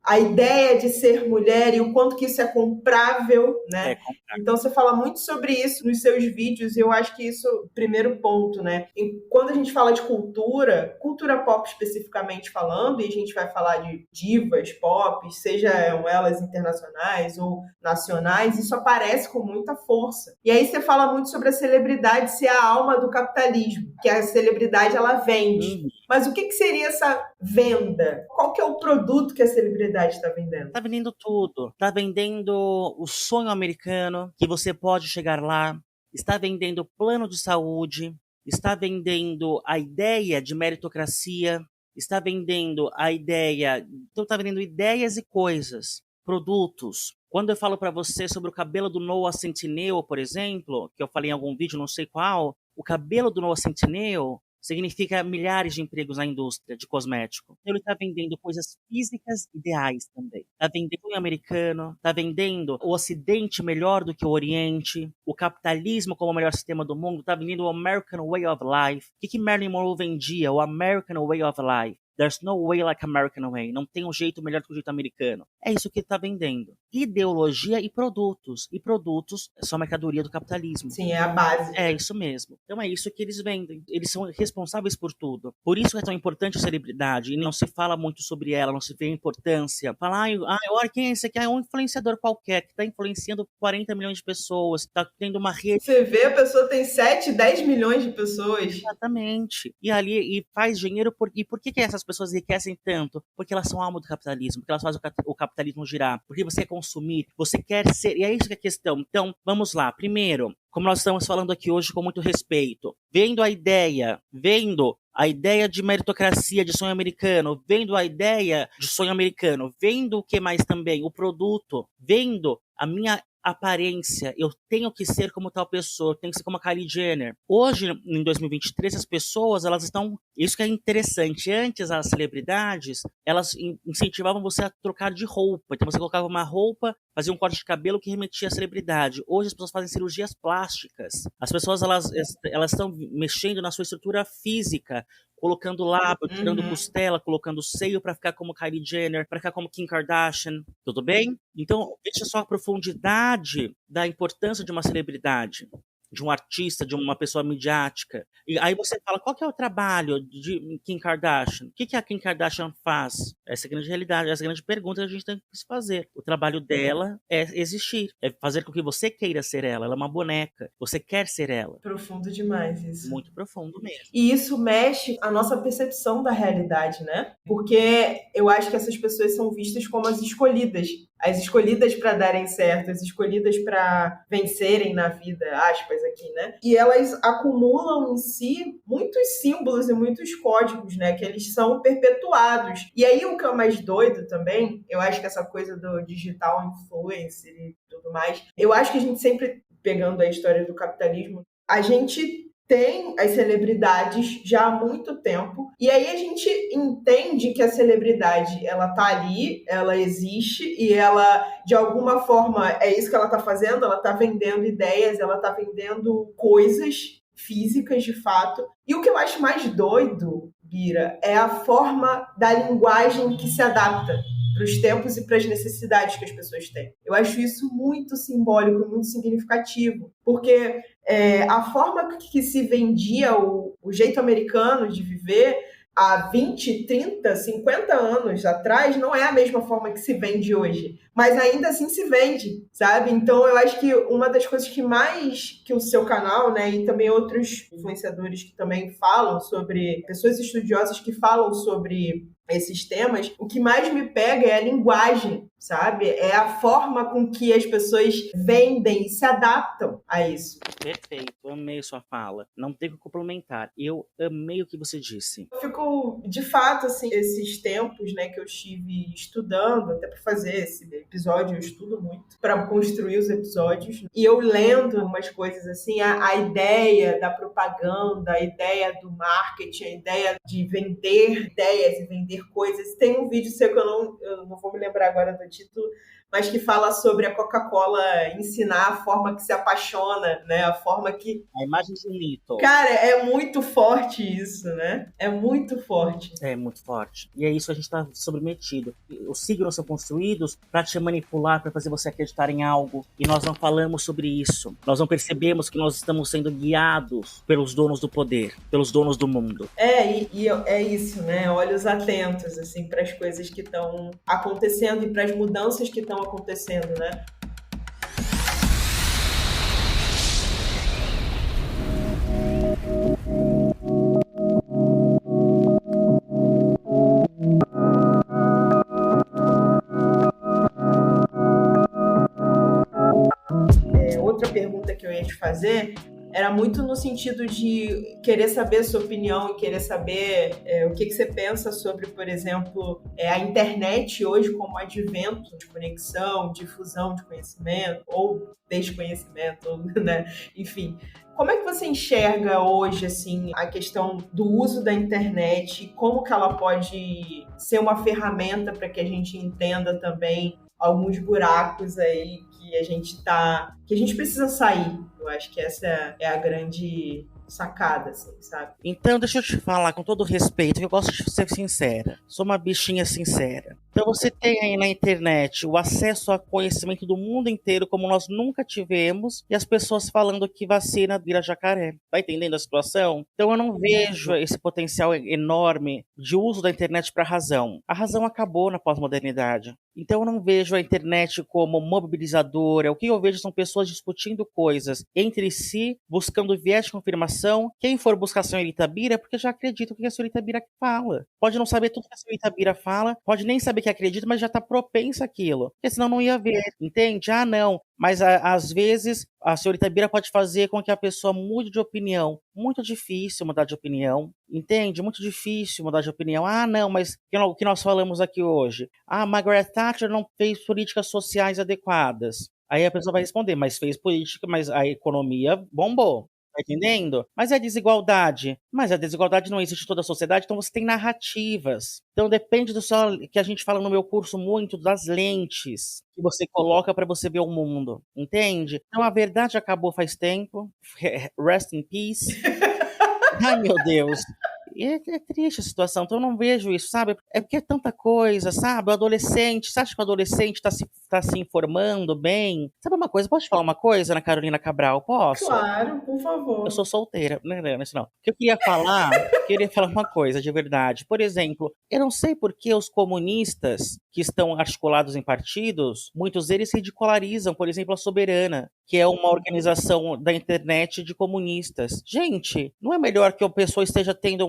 a ideia de ser mulher e o quanto que isso é comprável, né? Então você fala muito sobre isso nos seus vídeos e eu acho que isso é o primeiro ponto, né? E quando a gente fala de cultura pop especificamente falando, e a gente vai falar de divas pop, sejam elas internacionais ou nacionais, isso aparece com muita força. E aí você fala muito sobre a celebridade ser a alma do capitalismo, que a celebridade ela vende. Mas o que seria essa venda? Qual que é o produto que a celebridade está vendendo? Tá vendendo tudo. Tá vendendo o sonho americano, que você pode chegar lá. Está vendendo plano de saúde. Está vendendo a ideia de meritocracia. Está vendendo a ideia... Então tá vendendo ideias e coisas. Produtos. Quando eu falo para você sobre o cabelo do Noah Centineo, por exemplo, que eu falei em algum vídeo, não sei qual, o cabelo do Noah Centineo significa milhares de empregos na indústria de cosmético. Ele está vendendo coisas físicas ideais também. Está vendendo o americano, está vendendo o Ocidente melhor do que o Oriente, o capitalismo como o melhor sistema do mundo, está vendendo o American Way of Life. O que Marilyn Monroe vendia? O American Way of Life. There's no way like American way. Não tem um jeito melhor que o jeito americano. É isso que ele está vendendo. Ideologia e produtos. E produtos são a mercadoria do capitalismo. Sim, é a base. É isso mesmo. Então é isso que eles vendem. Eles são responsáveis por tudo. Por isso é tão importante a celebridade. E não se fala muito sobre ela, não se vê a importância. Fala, olha quem é esse aqui? É um influenciador qualquer que está influenciando 40 milhões de pessoas. Está tendo uma rede. Você vê, a pessoa tem 7, 10 milhões de pessoas. Exatamente. E ali e faz dinheiro. E por que essas pessoas enriquecem tanto? Porque elas são a alma do capitalismo. Porque elas fazem o capitalismo girar. Porque você quer consumir. Você quer ser. E é isso que é a questão. Então, vamos lá. Primeiro, como nós estamos falando aqui hoje com muito respeito, vendo a ideia de meritocracia, de sonho americano, vendo a ideia de sonho americano, vendo o que mais também? O produto, vendo a minha aparência, eu tenho que ser como tal pessoa, eu tenho que ser como a Kylie Jenner. Hoje, em 2023, as pessoas, elas estão... Isso que é interessante. Antes, as celebridades, elas incentivavam você a trocar de roupa. Então, você colocava uma roupa, fazia um corte de cabelo que remetia à celebridade. Hoje, as pessoas fazem cirurgias plásticas. As pessoas, elas estão mexendo na sua estrutura física, colocando lábio, tirando costela, colocando seio para ficar como Kylie Jenner, para ficar como Kim Kardashian, tudo bem? Então, veja só a profundidade da importância de uma celebridade, de um artista, de uma pessoa midiática. E aí você fala, qual que é o trabalho de Kim Kardashian? O que a Kim Kardashian faz? Essa é a grande realidade, essa é a grande pergunta que a gente tem que se fazer. O trabalho dela é existir, é fazer com que você queira ser ela. Ela é uma boneca, você quer ser ela. Profundo demais isso. Muito profundo mesmo. E isso mexe a nossa percepção da realidade, né? Porque eu acho que essas pessoas são vistas como as escolhidas para darem certo, as escolhidas para vencerem na vida, aspas aqui, né? E elas acumulam em si muitos símbolos e muitos códigos, né? Que eles são perpetuados. E aí o que é mais doido também, eu acho que essa coisa do digital influencer e tudo mais, eu acho que a gente sempre, pegando a história do capitalismo, a gente tem as celebridades já há muito tempo, e aí a gente entende que a celebridade, ela tá ali, ela existe, e ela, de alguma forma, é isso que ela tá fazendo, ela tá vendendo ideias, ela tá vendendo coisas físicas, de fato. E o que eu acho mais doido, Bira, é a forma da linguagem que se adapta para os tempos e para as necessidades que as pessoas têm. Eu acho isso muito simbólico, muito significativo, porque a forma que se vendia o jeito americano de viver há 20, 30, 50 anos atrás não é a mesma forma que se vende hoje, mas ainda assim se vende, sabe? Então eu acho que uma das coisas que mais que o seu canal, né, e também outros influenciadores que também falam sobre, pessoas estudiosas que falam sobre esses temas, o que mais me pega é a linguagem, sabe? É a forma com que as pessoas vendem e se adaptam a isso. Perfeito, amei sua fala. Não tem o que complementar. Eu amei o que você disse. Eu fico, de fato, assim, esses tempos, né, que eu estive estudando, até para fazer esse episódio, eu estudo muito para construir os episódios. E eu lendo umas coisas assim, a ideia da propaganda, a ideia do marketing, a ideia de vender ideias e vender coisas. Tem um vídeo seu que eu não vou me lembrar agora do título, mas que fala sobre a Coca-Cola ensinar a forma que se apaixona, né? A forma que... A imagem de um mito. Cara, é muito forte isso, né? É muito forte. É muito forte. E é isso que a gente está submetido. Os signos são construídos para te manipular, para fazer você acreditar em algo. E nós não falamos sobre isso. Nós não percebemos que nós estamos sendo guiados pelos donos do poder, pelos donos do mundo. E é isso, né? Olhos atentos, assim, para as coisas que estão acontecendo e para as mudanças que estão acontecendo, né? Outra pergunta que eu ia te fazer era muito no sentido de querer saber a sua opinião e querer saber o que você pensa sobre, por exemplo, a internet hoje como advento de conexão, difusão de conhecimento ou desconhecimento, né? Enfim, como é que você enxerga hoje, assim, a questão do uso da internet e como que ela pode ser uma ferramenta para que a gente entenda também alguns buracos aí que a gente precisa sair. Eu acho que essa é a grande sacada, assim, sabe? Então, deixa eu te falar com todo respeito, que eu gosto de ser sincera. Sou uma bichinha sincera. Então, você tem aí na internet o acesso a conhecimento do mundo inteiro, como nós nunca tivemos, e as pessoas falando que vacina vira jacaré. Tá entendendo a situação? Então, eu não vejo esse potencial enorme de uso da internet para a razão. A razão acabou na pós-modernidade. Então eu não vejo a internet como mobilizadora. O que eu vejo são pessoas discutindo coisas entre si, buscando viés de confirmação. Quem for buscar a senhorita Itabira é porque já acredita o que a senhorita Itabira fala. Pode não saber tudo que a senhorita Itabira fala, pode nem saber que acredita, mas já está propensa àquilo. Porque senão não ia ver, entende? Ah, não. Mas às vezes a senhorita Bira pode fazer com que a pessoa mude de opinião. Muito difícil mudar de opinião, entende? Muito difícil mudar de opinião. Ah, não, mas o que nós falamos aqui hoje? Ah, Margaret Thatcher não fez políticas sociais adequadas. Aí a pessoa vai responder: "Mas fez política, mas a economia bombou". Tá entendendo? Mas é desigualdade? Mas a desigualdade não existe em toda a sociedade, então você tem narrativas. Então depende do só que a gente fala no meu curso muito das lentes que você coloca para você ver o mundo, entende? Então a verdade acabou faz tempo, rest in peace. Ai, meu Deus. E é triste a situação, então eu não vejo isso, sabe. É porque é tanta coisa, sabe. O adolescente, você acha que o adolescente tá se informando bem? Sabe uma coisa, posso te falar uma coisa, Ana Carolina Cabral, posso? Claro, por Eu sou favor. solteira. Não é isso não. O que eu queria falar uma coisa de verdade. Por exemplo, eu não sei por que os comunistas que estão articulados em partidos, muitos deles ridicularizam, por exemplo, a Soberana, que é uma organização da internet de comunistas. Gente, não é melhor que a pessoa esteja tendo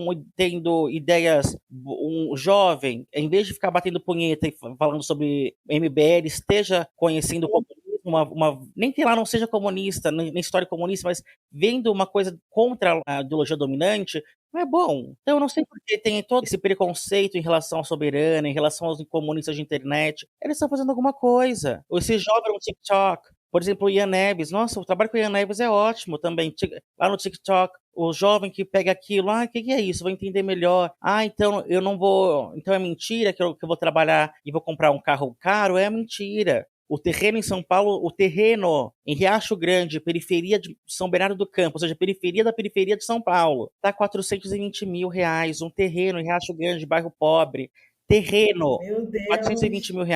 ideias, um jovem, em vez de ficar batendo punheta e falando sobre MBL, esteja conhecendo o comunismo, nem que ela não seja comunista, nem história comunista, mas vendo uma coisa contra a ideologia dominante, não é bom. Então eu não sei por que tem todo esse preconceito em relação à Soberana, em relação aos comunistas de internet. Eles estão fazendo alguma coisa. Ou esse jovem no TikTok, por exemplo, o Ian Neves. Nossa, o trabalho com o Ian Neves é ótimo também. Lá no TikTok, o jovem que pega aquilo, o que é isso? Vou entender melhor. Então eu não vou. Então é mentira que eu vou trabalhar e vou comprar um carro caro? É mentira. O terreno em São Paulo, o terreno em Riacho Grande, periferia de São Bernardo do Campo, ou seja, periferia da periferia de São Paulo, tá R$ 420.000. Um terreno em Riacho Grande, bairro pobre. Terreno, Meu R$ 420 Deus. mil.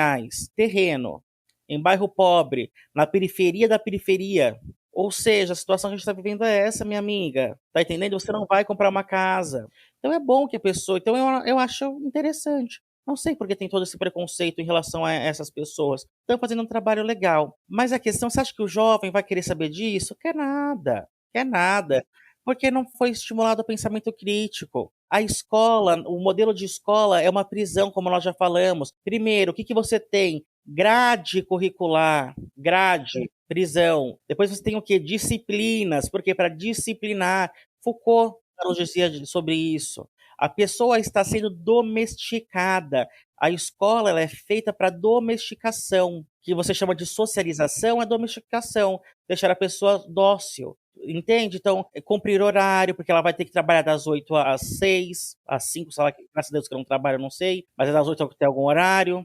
Terreno, em bairro pobre, na periferia da periferia. Ou seja, a situação que a gente está vivendo é essa, minha amiga. Tá entendendo? Você não vai comprar uma casa. Então é bom que a pessoa. Então eu acho interessante. Não sei porque tem todo esse preconceito em relação a essas pessoas. Estão fazendo um trabalho legal. Mas a questão, você acha que o jovem vai querer saber disso? Quer nada. Quer nada. Porque não foi estimulado o pensamento crítico. A escola, o modelo de escola é uma prisão, como nós já falamos. Primeiro, o que você tem? Grade curricular, grade, prisão. Depois você tem o quê? Disciplinas. Por quê? Para disciplinar. Foucault nos dizia sobre isso. A pessoa está sendo domesticada. A escola ela é feita para domesticação. O que você chama de socialização é domesticação. Deixar a pessoa dócil. Entende? Então, cumprir horário, porque ela vai ter que trabalhar das 8 às 6, às 5, sei lá, graças a Deus que eu não trabalho, eu não sei, mas é das 8 tem algum horário.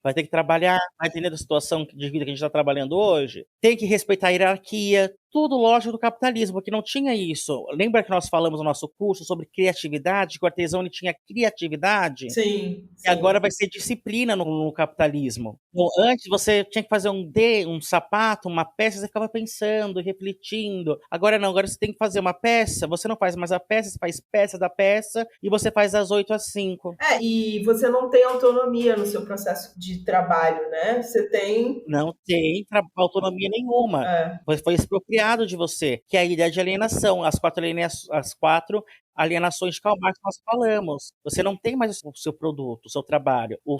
Vai ter que trabalhar, tá entendendo a situação de vida que a gente está trabalhando hoje? Tem que respeitar a hierarquia, tudo lógico do capitalismo, porque não tinha isso. Lembra que nós falamos no nosso curso sobre criatividade, que o artesão ele tinha criatividade? Sim, E agora sim. vai ser disciplina no capitalismo. Então, antes você tinha que fazer um sapato, uma peça, você ficava pensando, refletindo. Agora não, agora você tem que fazer uma peça, você não faz mais a peça, você faz peça da peça e você faz das 8 às 5. E você não tem autonomia no seu processo de trabalho, né? Você tem. Não tem autonomia nenhuma. É, Foi expropriado de você, que é a ideia de alienação, as 4 alienações de Karl Marx que nós falamos. Você não tem mais o seu produto, o seu trabalho. O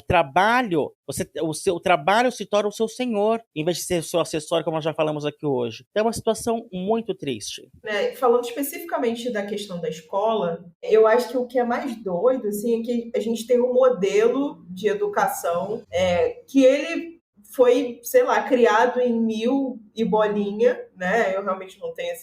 seu trabalho se torna o seu senhor, em vez de ser o seu acessório, como nós já falamos aqui hoje. Então é uma situação muito triste. né? Falando especificamente da questão da escola, eu acho que o que é mais doido assim, é que a gente tem um modelo de educação que ele foi, sei lá, criado em 1000 e bolinha, né? Eu realmente não tenho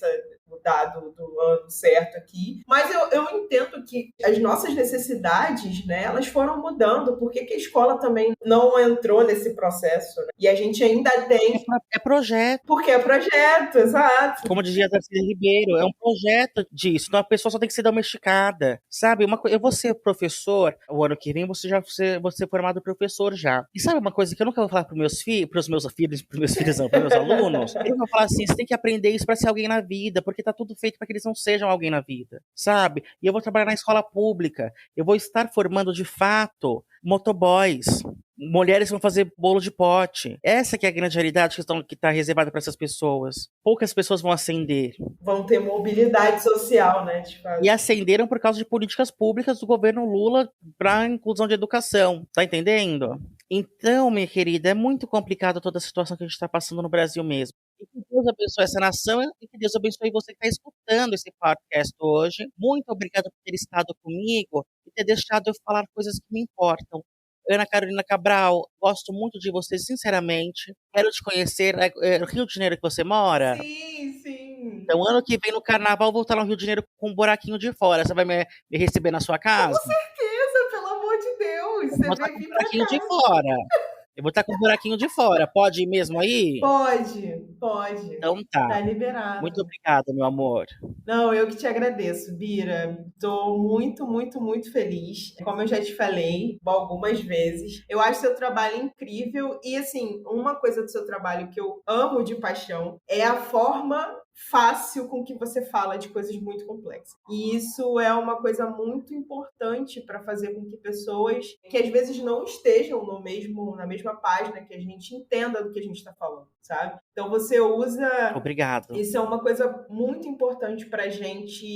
o dado do ano certo aqui, mas eu entendo que as nossas necessidades, né, elas foram mudando. Por que a escola também não entrou nesse processo, né? E a gente ainda tem, É projeto. porque é projeto, exato. Como dizia Darcy Ribeiro, é um projeto disso. Então a pessoa só tem que ser domesticada, sabe? Eu vou ser professor, o ano que vem vou ser formado professor já. E sabe uma coisa que eu nunca vou falar pros meus filhos não, pros meus alunos? Eu vou falar assim, você tem que aprender isso para ser alguém na vida, porque tá tudo feito para que eles não sejam alguém na vida, sabe? E eu vou trabalhar na escola pública, eu vou estar formando de fato motoboys, mulheres vão fazer bolo de pote. Essa que é a grande realidade que está reservada para essas pessoas. Poucas pessoas vão ascender. Vão ter mobilidade social, né? De fato. E ascenderam por causa de políticas públicas do governo Lula para a inclusão de educação. Tá entendendo? Então, minha querida, é muito complicado toda a situação que a gente está passando no Brasil mesmo. E que Deus abençoe essa nação e que Deus abençoe você que está escutando esse podcast hoje. Muito obrigada por ter estado comigo e ter deixado eu falar coisas que me importam. Ana Carolina Cabral, gosto muito de você, sinceramente. Quero te conhecer. É no Rio de Janeiro que você mora? Sim, sim. Então, ano que vem, no carnaval, eu vou estar no Rio de Janeiro com um buraquinho de fora. Você vai me receber na sua Com casa? certeza, pelo amor de Deus. Eu Você vou estar vai com um vir pra buraquinho cá. de fora. Eu vou estar com um buraquinho de fora. Pode ir mesmo aí? Pode. Então tá. Tá Muito liberado. obrigado, meu amor. Não, eu que te agradeço, Bira. Tô muito, muito, muito feliz. Como eu já te falei algumas vezes, eu acho seu trabalho incrível e, assim, uma coisa do seu trabalho que eu amo de paixão é a forma fácil com que você fala de coisas muito complexas. E isso é uma coisa muito importante para fazer com que pessoas que às vezes não estejam na mesma página que a gente entenda do que a gente está falando, sabe? Então você usa. Obrigado. Isso é uma coisa muito importante para a gente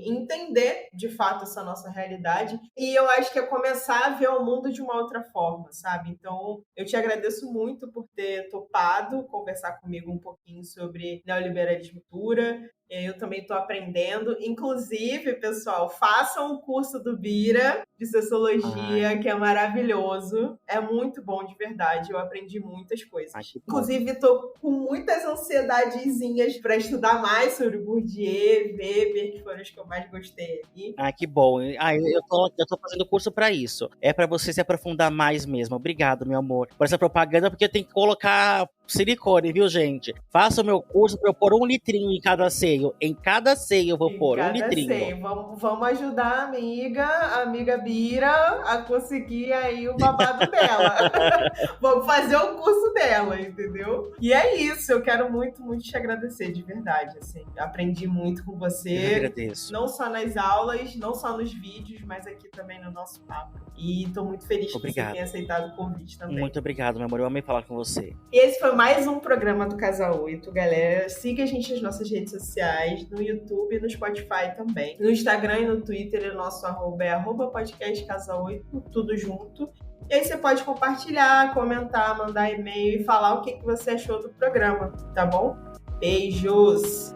entender, de fato, essa nossa realidade. E eu acho que é começar a ver o mundo de uma outra forma, sabe? Então, eu te agradeço muito por ter topado conversar comigo um pouquinho sobre neoliberalismo pura. Eu também estou aprendendo. Inclusive, pessoal, façam o curso do Bira de Sociologia, que é maravilhoso. É muito bom, de verdade. Eu aprendi muitas coisas. Inclusive, estou com muitas ansiedadezinhas para estudar mais sobre Bourdieu, Weber, que foram os que eu mais gostei aqui. Que bom. Eu tô fazendo curso para isso. É para você se aprofundar mais mesmo. Obrigado, meu amor, por essa propaganda, porque tem que colocar silicone, viu, gente? Faça o meu curso para eu pôr 1 litrinho em cada seio. Em cada seio eu vou pôr 1 litrinho. Seio. Vamos ajudar a amiga Bira, a conseguir aí o babado dela. Vamos fazer o curso dela, entendeu? E é isso, eu quero muito, muito te agradecer, de verdade, assim. Aprendi muito com você. Eu agradeço. Não só nas aulas, não só nos vídeos, mas aqui também no nosso papo. E tô muito feliz que você tenha aceitado o convite também. Muito obrigado, meu amor. Eu amei falar com você. E esse foi mais um programa do Casal 8, galera. Siga a gente nas nossas redes sociais, no YouTube e no Spotify também. No Instagram e no Twitter, o nosso arroba é @podcastcasal8, tudo junto. E aí você pode compartilhar, comentar, mandar e-mail e falar o que você achou do programa, tá bom? Beijos!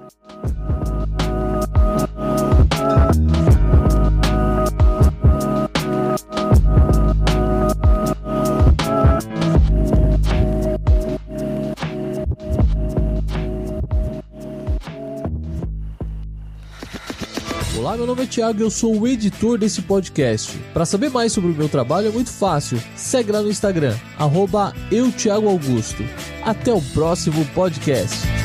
Olá, meu nome é Thiago e eu sou o editor desse podcast. Para saber mais sobre o meu trabalho é muito fácil. Segue lá no Instagram, @euthiagoaugusto. Até o próximo podcast.